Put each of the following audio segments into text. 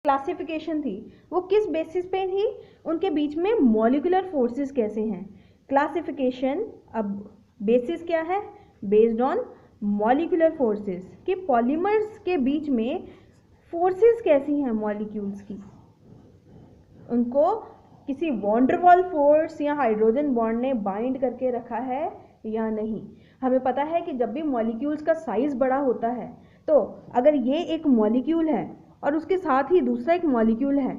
Classification थी वो किस बेसिस पे थी, उनके बीच में मॉलिक्यूलर फोर्सेस कैसे हैं। क्लासिफिकेशन अब बेसिस क्या है, बेस्ड ऑन मॉलिक्यूलर फोर्सेस कि पॉलीमर्स के बीच में फोर्सेस कैसी हैं मॉलिक्यूल्स की, उनको किसी वॉन्डरवॉल फोर्स या हाइड्रोजन बॉन्ड ने बाइंड करके रखा है या नहीं। हमें पता है कि जब भी मॉलिक्यूल्स का साइज बड़ा होता है तो अगर ये एक मॉलिक्यूल है और उसके साथ ही दूसरा एक मॉलिक्यूल है,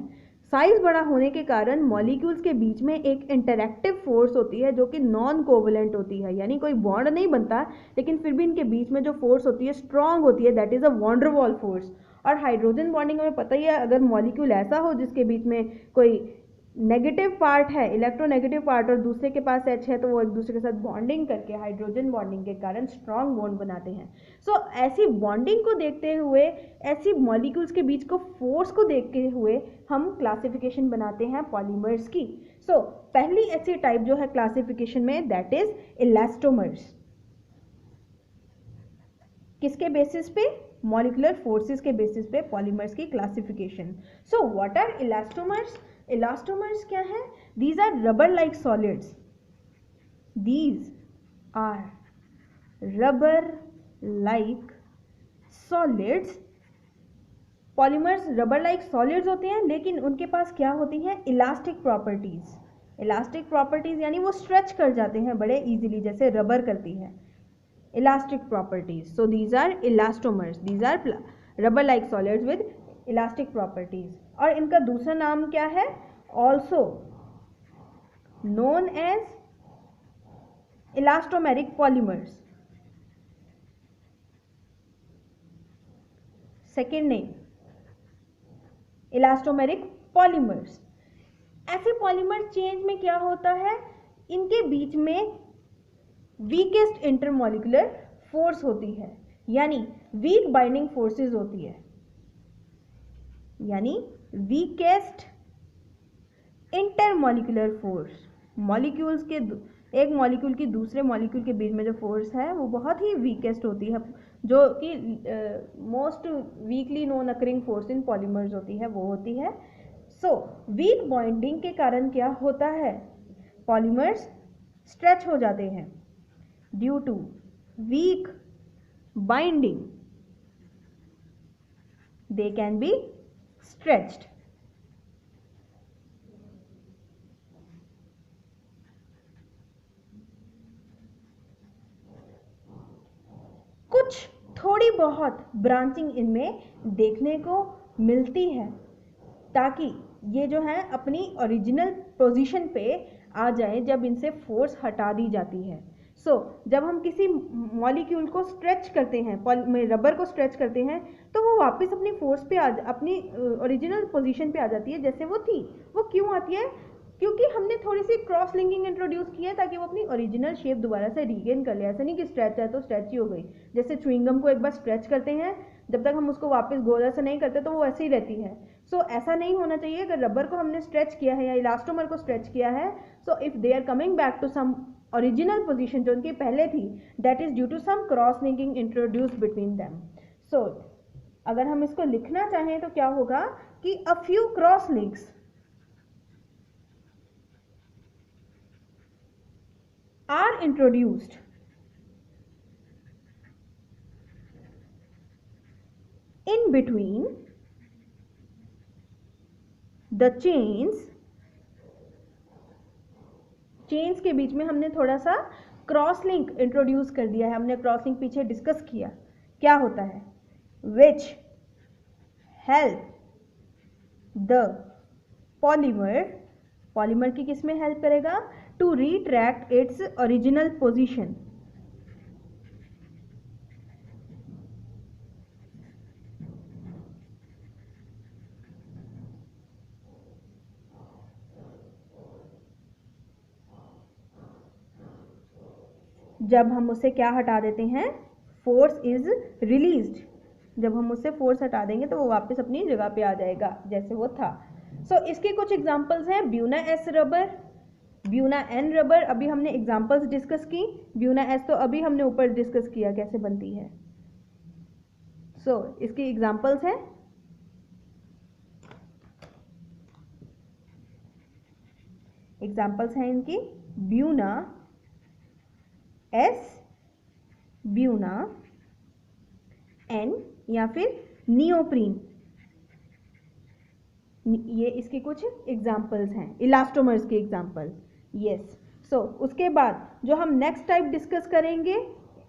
साइज बड़ा होने के कारण मॉलिक्यूल्स के बीच में एक इंटरैक्टिव फोर्स होती है जो कि नॉन कोवलेंट होती है, यानी कोई बॉन्ड नहीं बनता लेकिन फिर भी इनके बीच में जो फोर्स होती है स्ट्रांग होती है, that is a van der Waals force. और हाइड्रोजन बॉन्डिंग में पता ही है, अगर मॉलिक्यूल ऐसा हो जिसके बीच में कोई नेगेटिव पार्ट है, इलेक्ट्रोनेगेटिव पार्ट, और दूसरे के पास H है तो वो एक दूसरे के साथ बॉन्डिंग करके हाइड्रोजन बॉन्डिंग के कारण स्ट्रॉन्ग बॉन्ड बनाते हैं। सो ऐसी बॉन्डिंग को देखते हुए, ऐसी मॉलिक्यूल्स के बीच को फोर्स को देखते हुए हम क्लासिफिकेशन बनाते हैं पॉलीमर्स की। सो पहली ऐसी टाइप जो है क्लासिफिकेशन में, दैट इज इलास्टोमर्स। किसके बेसिस पे, मॉलिक्यूलर फोर्सेस के बेसिस पे पॉलीमर्स की classification. So what are elastomers, elastomers क्या है, these are rubber like solids, these are rubber like solids. Polymers rubber like solids होते हैं लेकिन उनके पास क्या होती हैं, इलास्टिक प्रॉपर्टीज। इलास्टिक प्रॉपर्टीज यानी वो स्ट्रेच कर जाते हैं बड़े इजीली, जैसे रबर करती है, elastic properties. So these are elastomers, these are rubber like solids with elastic properties. और इनका दूसरा नाम क्या है, also known as elastomeric polymers. Second name elastomeric polymers. ऐसे पॉलीमर चेंज में क्या होता है, इनके बीच में वीकेस्ट इंटरमॉलिक्यूलर फोर्स होती है, यानी वीक बाइंडिंग फोर्सेस होती है, यानी वीकेस्ट इंटरमॉलिक्यूलर फोर्स। मॉलिक्यूल्स के एक मॉलिक्यूल की दूसरे मॉलिक्यूल के बीच में जो फोर्स है वो बहुत ही वीकेस्ट होती है, जो कि most weekly known occurring force in polymers होती है, वो होती है। सो वीक बॉन्डिंग के कारण क्या होता है, पॉलीमर्स स्ट्रेच हो जाते हैं। Due to weak binding they can be stretched. कुछ थोड़ी बहुत ब्रांचिंग इनमें देखने को मिलती है ताकि ये जो है अपनी ओरिजिनल पोजीशन पे आ जाए जब इनसे फोर्स हटा दी जाती है। जब हम किसी मॉलिक्यूल को स्ट्रेच करते हैं, रबर को स्ट्रेच करते हैं, तो वो वापस अपनी फोर्स पे अपनी ओरिजिनल पोजीशन पे आ जाती है जैसे वो थी। वो क्यों आती है, क्योंकि हमने थोड़ी सी क्रॉस लिंकिंग इंट्रोड्यूस की है ताकि वो अपनी ओरिजिनल शेप दोबारा से रीगेन कर ले। ऐसा नहीं कि स्ट्रेच है तो स्ट्रेच ही हो गई, जैसे च्युइंगम को एक बार स्ट्रेच करते हैं, जब तक हम उसको वापस गोला से नहीं करते तो वो ऐसे ही रहती है। ऐसा नहीं होना चाहिए। अगर रबर को हमने स्ट्रेच किया है या इलास्टोमर को स्ट्रेच किया है, so if they are coming back to some original position जो उनकी पहले थी, that is due to some cross linking introduce between them. अगर हम इसको लिखना चाहें तो क्या होगा कि a few cross links are introduced in between the chains के बीच में हमने थोड़ा सा क्रॉस लिंक इंट्रोड्यूस कर दिया है। हमने क्रॉस लिंक पीछे डिस्कस किया क्या होता है, which help the पॉलीमर की किस में हेल्प करेगा, to retract its original position. जब हम उसे क्या हटा देते हैं, फोर्स इज रिलीज्ड, जब हम उससे फोर्स हटा देंगे तो वो वापस अपनी जगह पे आ जाएगा जैसे वो था। इसके कुछ एग्जांपल्स हैं, Buna S rubber, Buna N rubber, अभी हमने एग्जांपल्स डिस्कस की। ब्यूना एस तो अभी हमने ऊपर डिस्कस किया कैसे बनती है। इसकी एग्जांपल्स हैं एग्जाम्पल्स हैं इनकी ब्यूना, एस ब्यूना, एन या फिर नियोप्रीन, ये इसके कुछ एग्जाम्पल्स हैं, इलास्टोमर्स के एग्जाम्पल। यस, सो उसके बाद जो हम नेक्स्ट टाइप डिस्कस करेंगे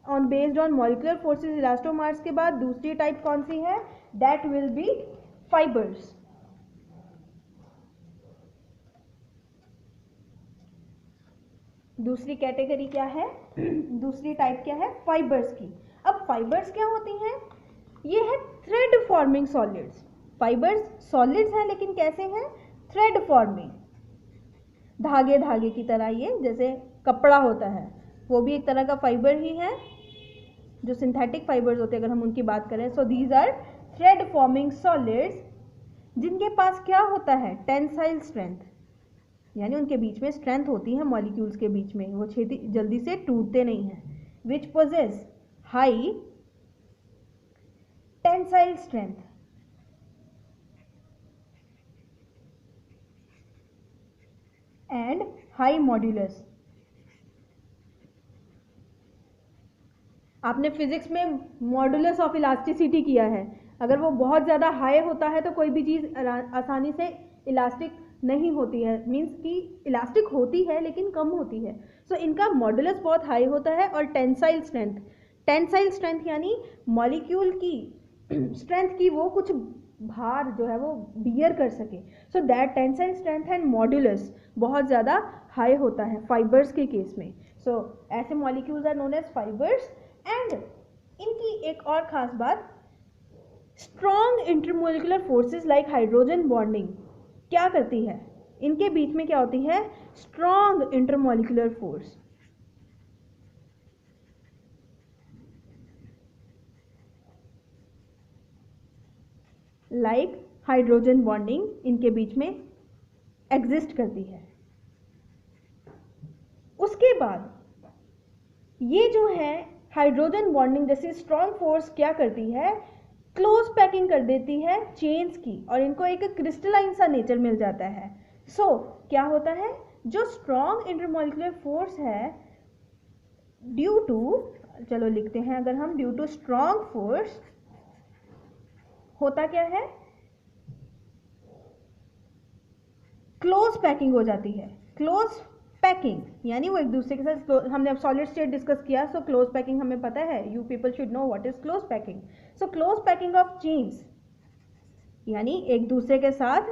on based on molecular forces elastomers के बाद दूसरी टाइप कौन सी है, दैट विल बी फाइबर्स। दूसरी कैटेगरी क्या है, दूसरी टाइप क्या है, फाइबर्स की। अब फाइबर्स क्या होती हैं, ये है thread forming solids. Fibres solids हैं लेकिन कैसे हैं, थ्रेड फॉर्मिंग, धागे धागे की तरह, ये जैसे कपड़ा होता है वो भी एक तरह का फाइबर ही है, जो सिंथेटिक फाइबर्स होते हैं अगर हम उनकी बात करें। So these are thread forming solids जिनके पास क्या होता है, टेंसाइल स्ट्रेंथ, यानी उनके बीच में स्ट्रेंथ होती है मॉलिक्यूल्स के बीच में, वो छेती जल्दी से टूटते नहीं हैं। Which poses high tensile strength and high modulus. आपने फिजिक्स में मॉड्यूलस ऑफ इलास्टिसिटी किया है, अगर वो बहुत ज़्यादा हाई होता है तो कोई भी चीज़ आसानी से इलास्टिक नहीं होती है, मीन्स कि इलास्टिक होती है लेकिन कम होती है। सो इनका मॉडुलस बहुत हाई होता है। और टेंसाइल स्ट्रेंथ, टेंसाइल स्ट्रेंथ यानी मॉलिक्यूल की स्ट्रेंथ की वो कुछ भार जो है वो बियर कर सके। So that tensile strength and modulus बहुत ज़्यादा हाई होता है फाइबर्स के केस में। सो ऐसे molecules are known as fibres. And इनकी एक और ख़ास बात, strong intermolecular forces like hydrogen bonding क्या करती है, इनके बीच में क्या होती है, strong intermolecular force. Like hydrogen bonding इनके बीच में एग्जिस्ट करती है। उसके बाद ये जो है हाइड्रोजन बॉन्डिंग जैसी स्ट्रॉन्ग फोर्स क्या करती है, क्लोज पैकिंग कर देती है चेन्स की और इनको एक क्रिस्टलाइन सा नेचर मिल जाता है। सो क्या होता है, जो स्ट्रॉन्ग इंटरमोलिकुलर फोर्स है ड्यू टू, चलो लिखते हैं अगर हम, ड्यू टू स्ट्रॉन्ग फोर्स होता क्या है, क्लोज पैकिंग हो जाती है। क्लोज पैकिंग यानी वो एक दूसरे के साथ, हमने अब सॉलिड स्टेट डिस्कस किया, सो क्लोज पैकिंग हमें पता है, you people should know what is close packing. So close packing of chains यानी एक दूसरे के साथ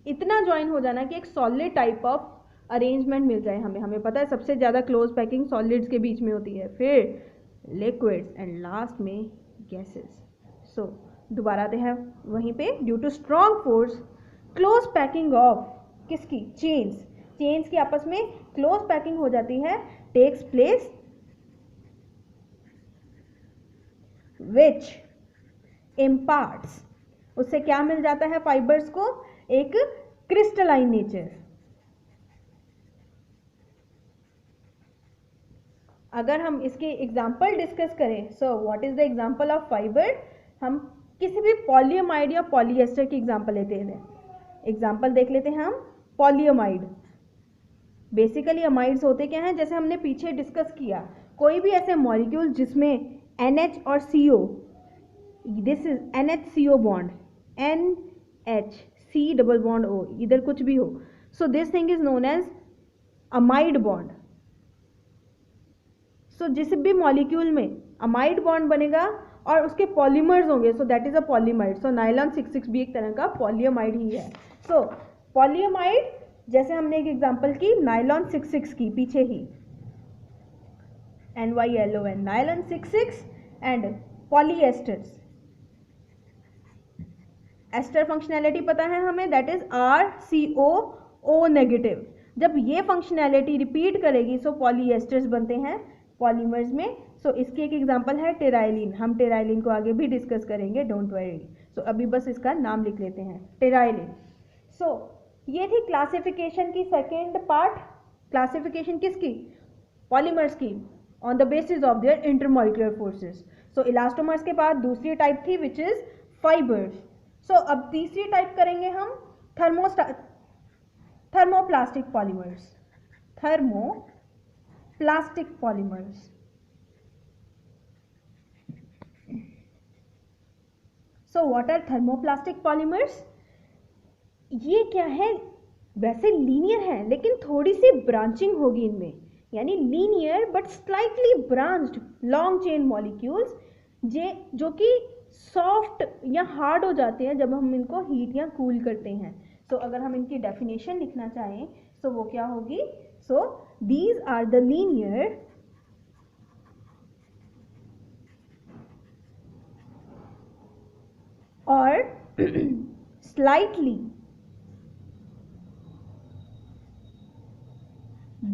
इतना ज्वाइन हो जाना कि एक सॉलिड टाइप ऑफ अरेंजमेंट मिल जाए हमें। हमें पता है सबसे ज़्यादा क्लोज पैकिंग सॉलिड्स के बीच में होती है, फिर लिक्विड्स एंड लास्ट में गैसेस। सो दोबारा आते हैं वहीं पे, due to strong force close packing of किसकी, चेन्स, चेन्स की आपस में क्लोज पैकिंग हो जाती है, टेक्स प्लेस विच इम्पार्ट्स, उससे क्या मिल जाता है फाइबर्स को, एक क्रिस्टलाइन नेचर। अगर हम इसके एग्जाम्पल डिस्कस करें, so what is the example of fibre, हम किसी भी पॉलीअमाइड या पॉलीएस्टर की एग्जाम्पल लेते हैं। एग्जाम्पल देख लेते हैं हम, पॉलीअमाइड। बेसिकली अमाइड्स होते क्या हैं, जैसे हमने पीछे डिस्कस किया, कोई भी ऐसे मॉलिक्यूल जिसमें NH और CO, this is NHCO bond, NHC double bond O, इधर कुछ भी हो, so this thing is known as amide bond. So जिस भी मॉलिक्यूल में अमाइड बॉन्ड बनेगा और उसके पॉलीमर्स होंगे, so that is a polyamide. So nylon 66 भी एक तरह का पॉलीअमाइड ही है। सो पॉलीअमाइड, जैसे हमने एक एग्जांपल की नायलॉन 66 की पीछे ही, NyLON, nylon 66 and polyesters. Ester functionality पता है हमें, दैट इज RCOO नेगेटिव। जब ये फंक्शनैलिटी रिपीट करेगी सो पॉलीएस्टर्स बनते हैं पॉलीमर्स में। सो इसकी एक एग्जांपल है टेराइलिन, हम टेराइलिन को आगे भी डिस्कस करेंगे, डोंट वरी। सो अभी बस इसका नाम लिख लेते हैं, टेराइलिन। सो ये थी क्लासिफिकेशन की सेकेंड पार्ट। क्लासिफिकेशन किसकी, पॉलीमर्स की, on the basis of their intermolecular forces. So elastomers के बाद दूसरी टाइप थी विच इज फाइबर्स। सो अब तीसरी टाइप करेंगे हम, थर्मोस्टाट। Thermoplastic polymers. Thermoplastic polymers. So what are thermoplastic polymers? ये क्या है? वैसे लीनियर है लेकिन थोड़ी सी ब्रांचिंग होगी इनमें, यानी linear but slightly branched long chain molecules जो कि सॉफ्ट या हार्ड हो जाते हैं जब हम इनको हीट या कूल करते हैं. तो अगर हम इनकी डेफिनेशन लिखना चाहें तो वो क्या होगी? So these are the linear और slightly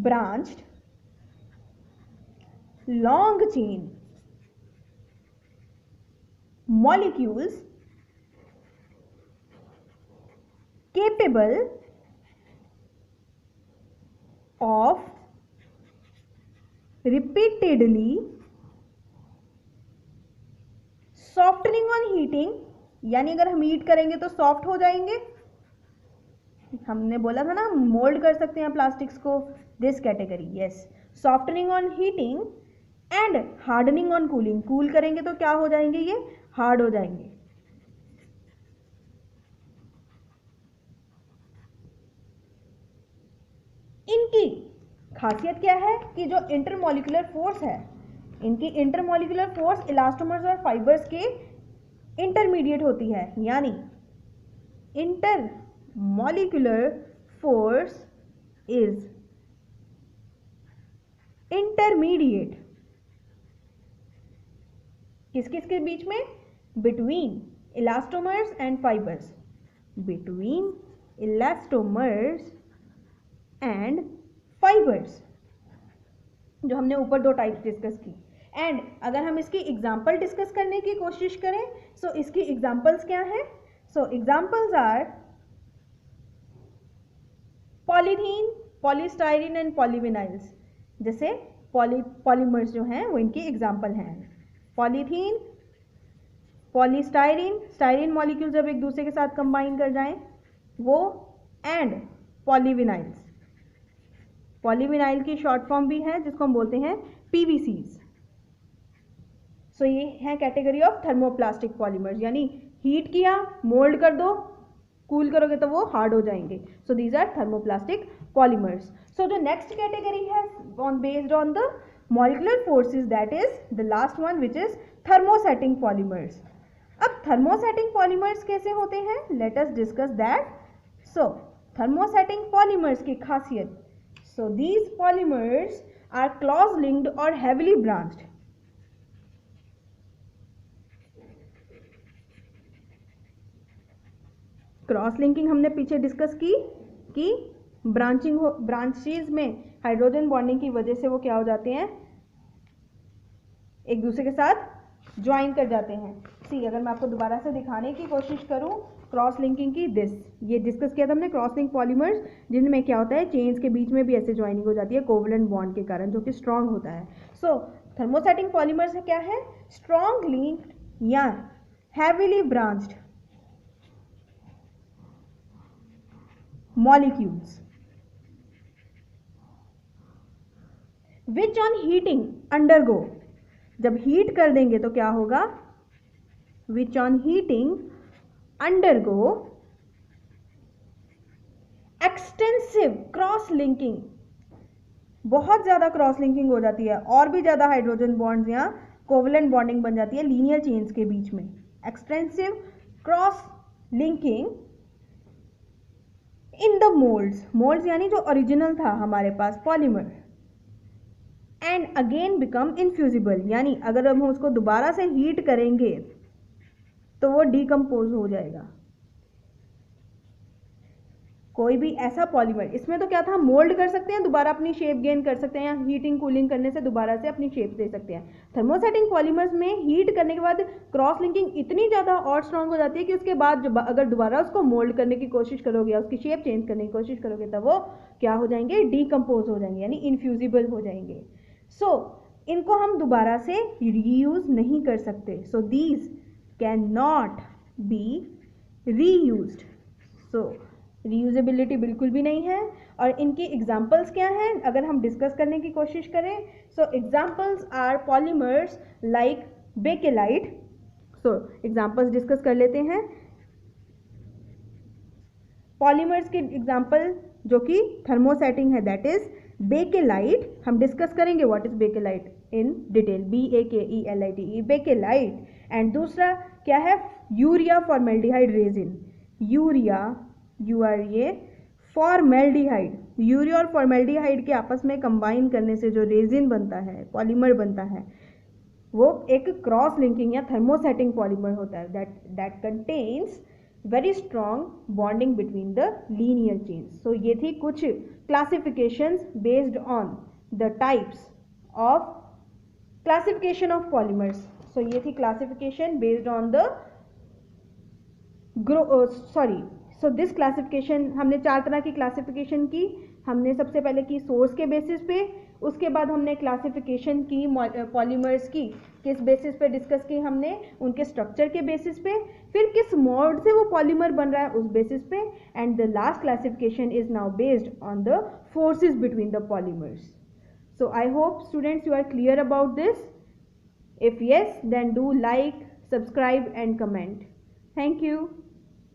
branched long chain molecules capable of repeatedly softening on heating, यानी अगर हम हीट करेंगे तो सॉफ्ट हो जाएंगे. हमने बोला था ना मोल्ड कर सकते हैं प्लास्टिक्स को. This category, yes, softening on heating and hardening on cooling. Cool करेंगे तो क्या हो जाएंगे? ये हार्ड हो जाएंगे. इनकी खासियत क्या है कि जो इंटरमॉलिक्यूलर फोर्स है, इनकी इंटरमॉलिक्यूलर फोर्स इलास्टोमर्स और फाइबर्स के इंटरमीडिएट होती है, यानी इंटरमॉलिक्यूलर फोर्स इज इंटरमीडिएट किस किस के बीच में? Between elastomers and fibres. Between elastomers and fibres, जो हमने ऊपर दो टाइप्स डिस्कस की. एंड अगर हम इसकी एग्जाम्पल डिस्कस करने की कोशिश करें सो इसकी एग्जाम्पल्स क्या है? So examples are polythene, polystyrene and polyvinyls. जैसे पॉलीमर्स जो हैं वो इनकी एग्जाम्पल हैं. पॉलीथीन, पॉलीस्टाइरीन, स्टाइरीन मॉलिक्यूल जब एक दूसरे के साथ कंबाइन कर जाएं वो, एंड पॉलीविनाइल्स. पॉलीविनाइल की शॉर्ट फॉर्म भी है जिसको हम बोलते हैं पीवीसीज. सो ये है कैटेगरी ऑफ थर्मोप्लास्टिक पॉलीमर्स, यानी हीट किया, मोल्ड कर दो, कूल करोगे तो वो हार्ड हो जाएंगे. So these are thermoplastic polymers. So जो नेक्स्ट कैटेगरी है based on the molecular forces, that is the last one which is thermosetting polymers. अब थर्मोसेटिंग पॉलीमर्स कैसे होते हैं? Let us discuss that. So thermosetting polymers की खासियत, so these polymers are cross linked or heavily branched. Cross linking हमने पीछे discuss की कि ब्रांचिंग हो, ब्रांचेस में हाइड्रोजन बॉन्डिंग की वजह से वो क्या हो जाते हैं? एक दूसरे के साथ ज्वाइन कर जाते हैं. सी, अगर मैं आपको दोबारा से दिखाने की कोशिश करूं क्रॉस लिंकिंग की, ये डिस्कस किया था हमने क्रॉस लिंक पॉलीमर्स, जिनमें क्या होता है चेन्स के बीच में भी ऐसे ज्वाइनिंग हो जाती है कोवलेंट बॉन्ड के कारण, जो कि स्ट्रांग होता है. सो थर्मोसेटिंग पॉलीमर्स क्या है? स्ट्रांग लिंक्ड या heavily branched molecules which on heating undergo, जब हीट कर देंगे तो क्या होगा? which on heating undergo extensive cross linking, बहुत ज़्यादा क्रॉस लिंकिंग हो जाती है और भी ज़्यादा हाइड्रोजन बॉन्ड्स या कोवलेंट बॉन्डिंग बन जाती है लीनियर चेन्स के बीच में. Extensive cross linking in the moulds यानी जो ओरिजिनल था हमारे पास polymer, and again become infusible, यानी अगर हम उसको दोबारा से हीट करेंगे तो वो डीकम्पोज हो जाएगा. कोई भी ऐसा पॉलीमर, इसमें तो क्या था, मोल्ड कर सकते हैं, दोबारा अपनी शेप गेन कर सकते हैं, या हीटिंग कूलिंग करने से दोबारा से अपनी शेप दे सकते हैं. थर्मोसेटिंग पॉलीमर्स में हीट करने के बाद क्रॉस लिंकिंग इतनी ज़्यादा और स्ट्रांग हो जाती है कि उसके बाद अगर दोबारा उसको मोल्ड करने की कोशिश करोगे या उसकी शेप चेंज करने की कोशिश करोगे तब वो क्या हो जाएंगे? डीकम्पोज हो जाएंगे, यानी इनफ्यूजिबल हो जाएंगे. सो इनको हम दोबारा से रीयूज नहीं कर सकते. So these can not be reused. So reusability बिल्कुल भी नहीं है। और इनकी एग्जांपल्स क्या हैं अगर हम डिस्कस करने की कोशिश करें, so examples are polymers like bakelite. So examples discuss कर लेते हैं। पॉलीमर्स के एग्जांपल जो कि थर्मोसेटिंग है, दैट इज बेकेलाइट। हम डिस्कस करेंगे what is bakelite in detail, BAKELITE, bakelite. And दूसरा क्या है, urea formaldehyde resin, urea URA formaldehyde. Urea और फॉर्मेल्डिहाइड के आपस में कंबाइन करने से जो रेजिन बनता है, पॉलीमर बनता है, वो एक क्रॉस लिंकिंग या थर्मोसेटिंग पॉलीमर होता है that contains very strong bonding between the linear chains. So ये थी कुछ classifications based on the types of classification of polymers. So ये थी classification based on the so this classification, हमने 4 तरह की क्लासिफिकेशन की। हमने सबसे पहले की सोर्स के बेसिस पे, उसके बाद हमने क्लासिफिकेशन की पॉलीमर्स की किस बेसिस पे डिस्कस की हमने, उनके स्ट्रक्चर के बेसिस पे, फिर किस मोड से वो पॉलीमर बन रहा है उस बेसिस पे, and the last classification is now based on the forces between the polymers. So I hope students you are clear about this. If yes, then do like, subscribe and comment. Thank you.